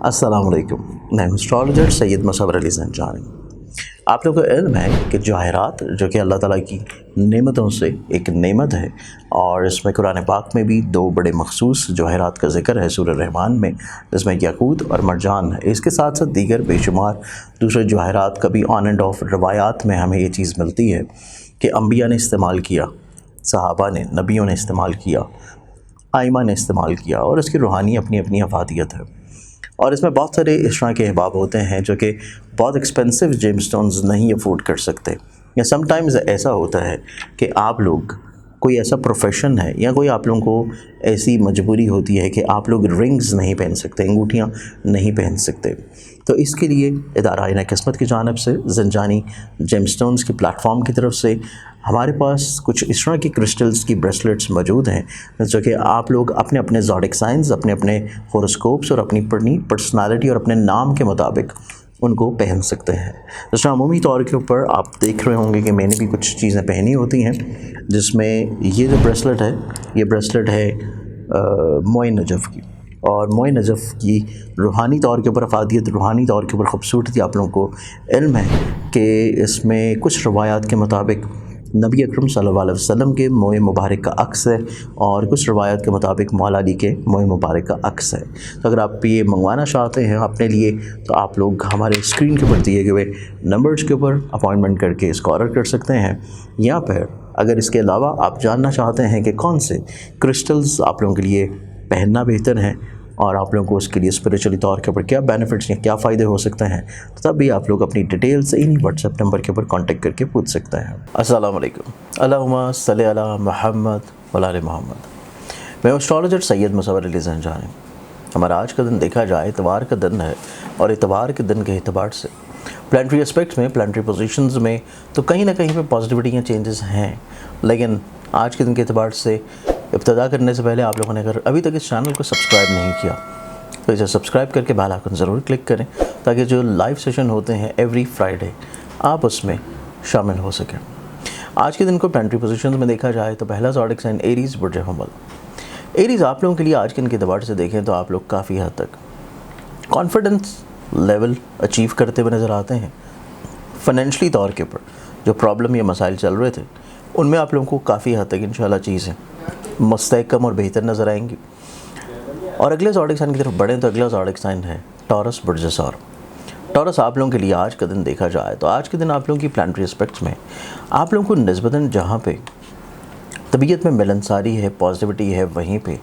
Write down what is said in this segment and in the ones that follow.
अस्सलाम वालेकुम। मैं हूं एस्ट्रोलॉजर सैयद मुसव्वर अली ज़ंजानी। आप लोगों को इल्म है कि जवाहरात जो कि अल्लाह ताला की नेमतों से एक नेमत है, और इसमें कुरान पाक में भी दो बड़े मखसूस जवाहरात का ज़िक्र है सूरह रहमान में, जिसमें याकूत और मरजान है। इसके साथ साथ दीगर बेशुमार दूसरे जवाहरात का भी ऑन एंड ऑफ रवायात में हमें ये चीज़ मिलती है कि अम्बिया ने इस्तेमाल किया, सहाबा ने, नबियों ने इस्तेमाल किया, आइमा ने इस्तेमाल किया, और इसकी रूहानी अपनी अपनी अफादियत है। और इसमें बहुत सारे इस तरह के अहबाब होते हैं जो कि बहुत एक्सपेंसिव जेमस्टोन्स नहीं अफोर्ड कर सकते, या समटाइम्स ऐसा होता है कि आप लोग, कोई ऐसा प्रोफेशन है या कोई आप लोगों को ऐसी मजबूरी होती है कि आप लोग रिंग्स नहीं पहन सकते, अंगूठियाँ नहीं पहन सकते। तो इसके लिए इदारा आईना किस्मत की जानिब से ज़ंजानी जेमस्टोन्स के प्लेटफॉर्म की तरफ से हमारे पास कुछ इस तरह की क्रिस्टल्स की ब्रेसलेट्स मौजूद हैं जो कि आप लोग अपने अपने ज़ोडिक साइंस, अपने अपने होरोस्कोप्स और अपनी पर्सनालिटी और अपने नाम के मुताबिक उनको पहन सकते हैं। जैसे अमूमी तौर के ऊपर आप देख रहे होंगे कि मैंने भी कुछ चीज़ें पहनी होती हैं, जिसमें ये जो ब्रेसलेट है, ये ब्रेसलेट है मोए नजफ़ की। और मोए नजफ़ की रूहानी तौर के ऊपर अफादियत, रूहानी तौर के ऊपर ख़ूबसूरती आप लोगों को इल्म है कि इसमें कुछ रवायात के मुताबिक नबी अकरम सल्लल्लाहु अलैहि वसल्लम के मोए मुबारक का अक्स है, और कुछ रवायत के मुताबिक मौला अली के मोए मुबारक का अक्स है। तो अगर आप ये मंगवाना चाहते हैं अपने लिए, तो आप लोग हमारे स्क्रीन के ऊपर दिए गए नंबर्स के ऊपर अपॉइंटमेंट करके इसको ऑर्डर कर सकते हैं। या फिर अगर इसके अलावा आप जानना चाहते हैं कि कौन से क्रिस्टल्स आप लोगों के लिए पहनना बेहतर है और आप लोगों को उसके लिए स्पिरिचुअली तौर के ऊपर क्या बेनिफिट्स या क्या फ़ायदे हो सकते हैं, तो तब भी आप लोग अपनी डिटेल्स इन्हीं व्हाट्सएप नंबर के ऊपर कांटेक्ट करके पूछ सकते हैं। अस्सलाम वालेकुम। अल्लाहुम्मा सल्ली अला मुहम्मद व आले मोहम्मद। मैं एस्ट्रोलॉजर सैयद मुसव्वर अली ज़ंजानी। हमारा आज का दिन देखा जाए इतवार का दिन है, और इतवार के दिन के एतबार से प्लानिटरी एस्पेक्ट्स में, प्लानिटरी पोजीशंस में तो कहीं ना कहीं पे पॉजिटिविटी या चेंजेस हैं। लेकिन आज के दिन के एतबार से इब्तदा करने से पहले आप लोगों ने अगर अभी तक इस चैनल को सब्सक्राइब नहीं किया, तो इसे सब्सक्राइब करके बेल आइकन ज़रूर क्लिक करें, ताकि जो लाइव सेशन होते हैं एवरी फ्राइडे आप उसमें शामिल हो सकें। आज के दिन को प्लानिटरी पोजीशंस में देखा जाए तो पहला ज़ोडिक साइन एरीज़, बुर्ज हमल। एरीज़ आप लोगों के लिए आज के दिन के एतबार से देखें तो आप लोग काफ़ी हद तक कॉन्फिडेंस लेवल अचीव करते हुए नज़र आते हैं। फाइनेंशली तौर के ऊपर जो प्रॉब्लम या मसाइल चल रहे थे, उनमें आप लोगों को काफ़ी हद तक इंशाल्लाह चीज़ें मुस्तहकम और बेहतर नज़र आएंगी। और अगले ज़ोडिक साइन की तरफ बढ़ें तो अगला ज़ोडिक साइन है टॉरस, बुर्ज सौर। टॉरस आप लोगों के लिए आज का दिन देखा जाए तो आज के दिन आप लोगों की प्लानिटरी एस्पेक्ट्स में आप लोगों को निस्बतन जहाँ पे तबीयत में मिलनसारी है, पॉजिटिविटी है, वहीं पे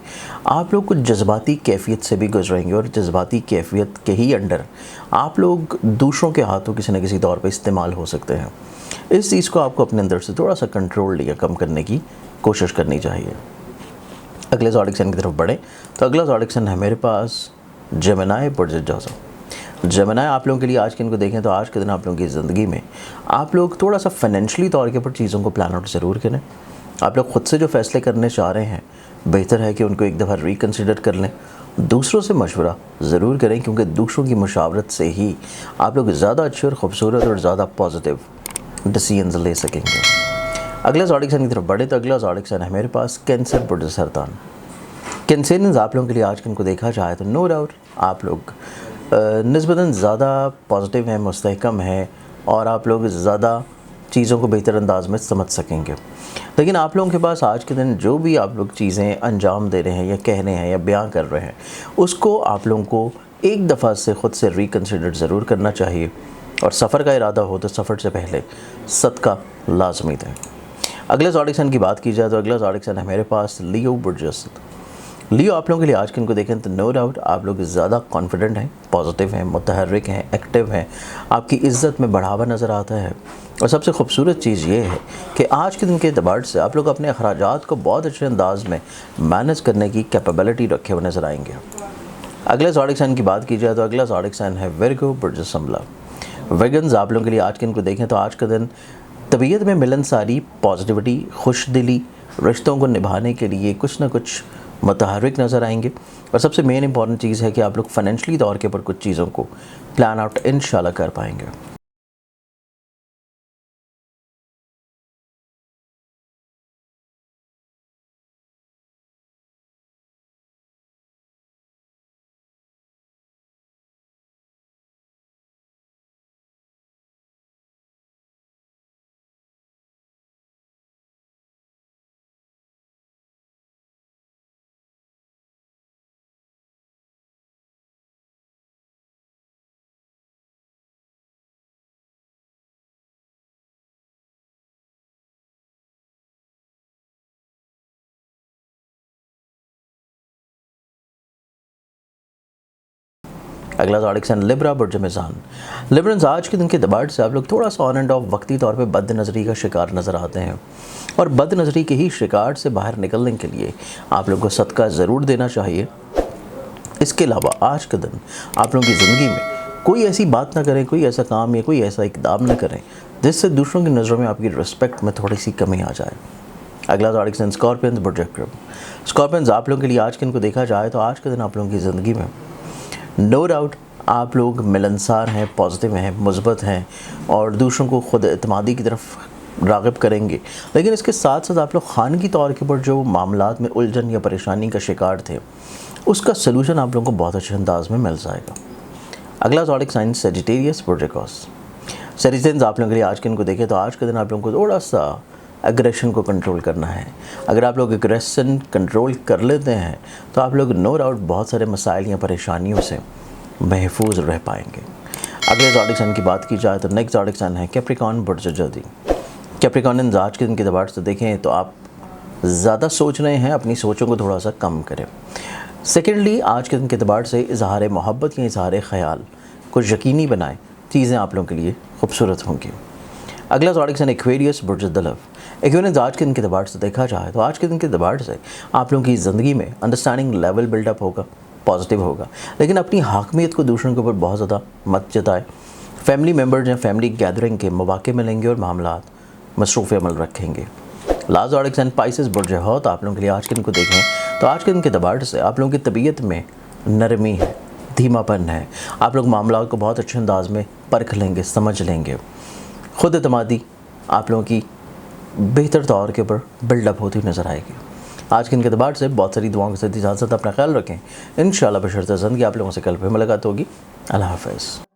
आप लोग कुछ जज्बाती कैफियत से भी गुजरेंगे, और जज्बाती कैफियत के ही अंडर आप लोग दूसरों के हाथों किसी न किसी तौर पे इस्तेमाल हो सकते हैं। इस चीज़ को आपको अपने अंदर से थोड़ा सा कंट्रोल या कम करने की कोशिश करनी चाहिए। अगले ज़ोडिक साइन की तरफ बढ़े तो अगला ज़ोडिक साइन है मेरे पास जेमिनी, बुर्ज जोज़फ। जेमिनी आप लोगों के लिए आज के दिन को देखें तो आज के दिन आप लोगों की ज़िंदगी में आप लोग थोड़ा सा फाइनेंशली तौर के ऊपर चीज़ों को प्लान आउट ज़रूर करें। आप लोग ख़ुद से जो फ़ैसले करने चाह रहे हैं, बेहतर है कि उनको एक दफ़ा रिकन्सिडर कर लें। दूसरों से मशवरा ज़रूर करें, क्योंकि दूसरों की मशावरत से ही आप लोग ज़्यादा अच्छे और ख़ूबसूरत और ज़्यादा पॉजिटिव डिसीजंस ले सकेंगे। अगला ज़ोडिक साइन की तरफ बढ़े तो अगला ज़ोडिक साइन है मेरे पास कैंसर, बुर्ज सरतान। कैंसेरियंस आप लोगों के लिए आज के दिन को देखा जाए तो नो डाउट आप लोग निस्बतन ज़्यादा पॉजिटिव हैं, मुस्तहकम हैं, और आप लोग ज़्यादा चीज़ों को बेहतर अंदाज में समझ सकेंगे। लेकिन आप लोगों के पास आज के दिन जो भी आप लोग चीज़ें अंजाम दे रहे हैं या कह रहे हैं या बयां कर रहे हैं, उसको आप लोगों को एक दफ़ा से ख़ुद से रिकन्सिडर ज़रूर करना चाहिए। और सफ़र का इरादा हो तो सफ़र से पहले सदका लाजमी दें। अगले ज़ोडिक साइन की बात की जाए तो अगला ज़ोडिक साइन है मेरे पास लियो, बुर्ज असद। लियो आप लोगों के लिए आज के इनको देखें तो नो डाउट आप लोग ज़्यादा कॉन्फिडेंट हैं, पॉजिटिव हैं, मुतहर्रिक हैं, एक्टिव हैं, आपकी इज़्ज़त में बढ़ावा नज़र आता है। और सबसे खूबसूरत चीज़ ये है कि आज के दिन के एतबार से आप लोग अपने अखराजात को बहुत अच्छे अंदाज में मैनेज करने की कैपेबिलिटी रखे हुए नज़र आएंगे। अगले ज़ोडिक साइन की बात की जाए तो अगला ज़ोडिक साइन है विर्गो, बुर्ज संभला। विर्गन्स आप लोगों के लिए आज के दिन को देखें तो आज का दिन तबीयत में मिलनसारी, पॉजिटिविटी, खुशदिली, रिश्तों को निभाने के लिए कुछ ना कुछ मुतहर्रिक नज़र आएंगे। और सबसे मेन इंपॉर्टेंट चीज़ है कि आप लोग फाइनेंशली तौर के ऊपर कुछ चीज़ों को प्लान आउट इंशाल्लाह कर पाएंगे। अगला ज़ोडिक साइन लिब्रा बुर्ज मिज़ान। लिब्रन्स आज के दिन के दबाड़ से आप लोग थोड़ा सा ऑन एंड ऑफ वक्ती तौर पे बदनज़री का शिकार नज़र आते हैं, और बदनज़री के ही शिकार से बाहर निकलने के लिए आप लोग को सदका ज़रूर देना चाहिए। इसके अलावा आज के दिन आप लोगों की ज़िंदगी में कोई ऐसी बात ना करें, कोई ऐसा काम या कोई ऐसा इक़दाम ना करें जिससे दूसरों की नज़रों में आपकी रिस्पेक्ट में थोड़ी सी कमी आ जाए। अगला ज़ोडिक साइन स्कॉर्पियंस बुर्ज अक्रब। स्कॉर्पियंस आप लोगों के लिए आज के दिन को देखा जाए तो आज के दिन आप लोगों की ज़िंदगी में नो डाउट आप लोग मिलनसार हैं, पॉजिटिव हैं, मुस्बत हैं और दूसरों को खुद एतमादी की तरफ राग़िब करेंगे। लेकिन इसके साथ साथ आप लोग खानगी तौर के ऊपर जो मामलात में उलझन या परेशानी का शिकार थे, उसका सलूशन आप लोगों को बहुत अच्छे अंदाज में मिल जाएगा। अगला ज़ोडिक साइन सेजिटेरियस बुर्ज एक्वास। सेजिटेरियंस आप लोगों के लिए आज के दिन को देखें तो आज के दिन आप लोगों को थोड़ा सा एग्रेशन को कंट्रोल करना है। अगर आप लोग एग्रेशन कंट्रोल कर लेते हैं तो आप लोग नो डाउट बहुत सारे मसाइल या परेशानियों से महफूज रह पाएंगे। अगले ज़ोडिक साइन की बात की जाए तो नेक्स्ट ज़ोडिक साइन है कैप्रिकॉर्न बुर्ज जल्दी। कैप्रिकॉर्नियंस आज के दिन के दबाड़ से देखें तो आप ज़्यादा सोच रहे हैं, अपनी सोचों को थोड़ा सा कम करें। सेकेंडली आज के दिन के दबाड़ से इजहार मोहब्बत या इजहार ख़याल को यकीनी बनाएं, चीज़ें आप लोगों के लिए खूबसूरत होंगी। अगला ज़ोडिक साइन एक्वेरियस बुर्ज दलव। एक्वेरियस आज के दिन के दबाड़ से देखा जाए तो आज के दिन के दबाड़ से आप लोगों की ज़िंदगी में अंडरस्टैंडिंग लेवल बिल्डअप होगा, पॉजिटिव होगा, लेकिन अपनी हाकमियत को दूसरों के ऊपर बहुत ज़्यादा मत जताएं। फैमिली मेम्बर्स या फैमिली गैदरिंग के मौके मिलेंगे और मामलात मसरूफ़ अमल रखेंगे। लास्ट ज़ोडिक साइन पाइसेस बुर्ज हौत आप लोगों के लिए आज के दिन को देखें तो आज के दिन के दबाड़ से आप लोगों की तबीयत में नरमी है, धीमापन है, आप लोग मामला को बहुत अच्छे अंदाज में परख लेंगे, समझ लेंगे। खुद एतमादी आप लोगों की बेहतर तौर के ऊपर बिल्डअप होती नज़र आएगी। आज के दिन के दबाड़ से बहुत सारी दुआओं के साथ इजाज़त, अपना ख्याल रखें। इंशाअल्लाह बशर्ते ज़िंदगी आप लोगों से कल फिर मुलाकात होगी। अल्लाह हाफ़िज़।